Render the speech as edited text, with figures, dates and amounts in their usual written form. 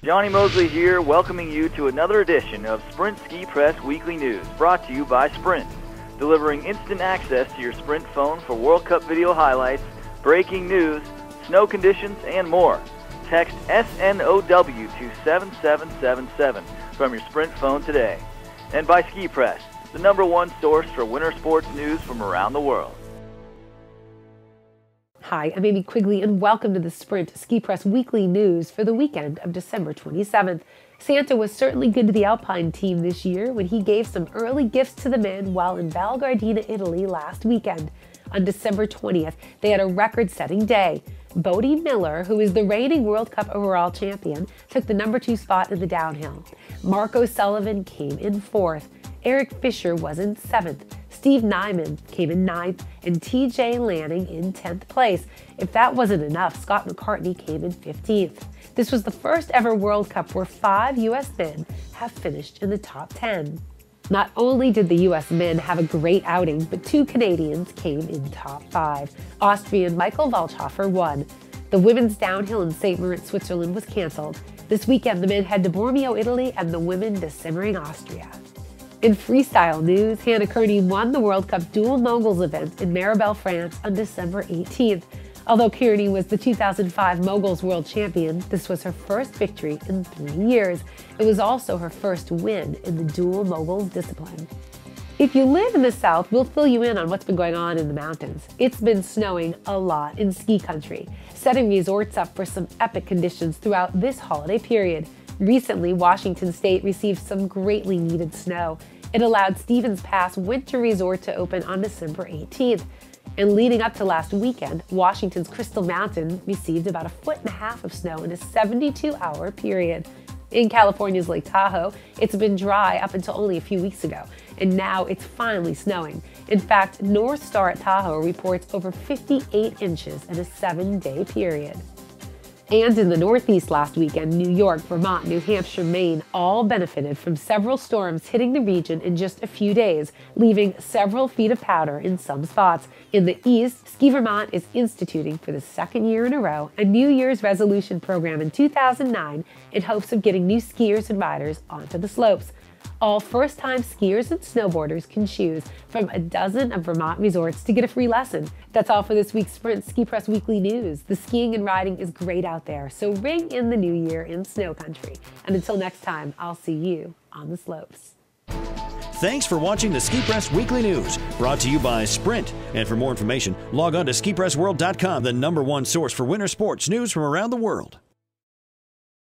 Jonny Moseley here, welcoming you to another edition of Sprint Ski Press Weekly News, brought to you by Sprint, delivering instant access to your Sprint phone for World Cup video highlights, breaking news, snow conditions, and more. Text SNOW to 7777 from your Sprint phone today. And by Ski Press, the #1 source for winter sports news from around the world. Hi, I'm Amy Quigley, and welcome to the Sprint Ski Press Weekly News for the weekend of December 27th. Santa was certainly good to the Alpine team this year when he gave some early gifts to the men while in Val Gardena, Italy last weekend. On December 20th, they had a record-setting day. Bodie Miller, who is the reigning World Cup overall champion, took the #2 spot in the downhill. Mark O'Sullivan came in 4th. Eric Fisher was in 7th. Steve Nyman came in 9th, and TJ Lanning in 10th place. If that wasn't enough, Scott McCartney came in 15th. This was the first ever World Cup where 5 U.S. men have finished in the top 10. Not only did the U.S. men have a great outing, but 2 Canadians came in top 5. Austrian Michael Walchhofer won. The women's downhill in St. Moritz, Switzerland was canceled. This weekend, the men head to Bormio, Italy, and the women to Simmering, Austria. In freestyle news, Hannah Kearney won the World Cup Dual Moguls event in Maribel, France on December 18th. Although Kearney was the 2005 Moguls World Champion, this was her first victory in 3 years. It was also her first win in the Dual Moguls discipline. If you live in the South, we'll fill you in on what's been going on in the mountains. It's been snowing a lot in ski country, setting resorts up for some epic conditions throughout this holiday period. Recently, Washington State received some greatly needed snow. It allowed Stevens Pass Winter Resort to open on December 18th. And leading up to last weekend, Washington's Crystal Mountain received about 1.5 feet of snow in a 72-hour period. In California's Lake Tahoe, it's been dry up until only a few weeks ago, and now it's finally snowing. In fact, North Star at Tahoe reports over 58 inches in a 7-day period. And in the Northeast last weekend, New York, Vermont, New Hampshire, Maine all benefited from several storms hitting the region in just a few days, leaving several feet of powder in some spots. In the East, Ski Vermont is instituting for the 2nd year in a row a New Year's resolution program in 2009 in hopes of getting new skiers and riders onto the slopes. All first-time skiers and snowboarders can choose from a dozen of Vermont resorts to get a free lesson. That's all for this week's Sprint Ski Press Weekly News. The skiing and riding is great out there, so ring in the new year in snow country. And until next time, I'll see you on the slopes. Thanks for watching the Ski Press Weekly News, brought to you by Sprint. And for more information, log on to skipressworld.com, the #1 source for winter sports news from around the world.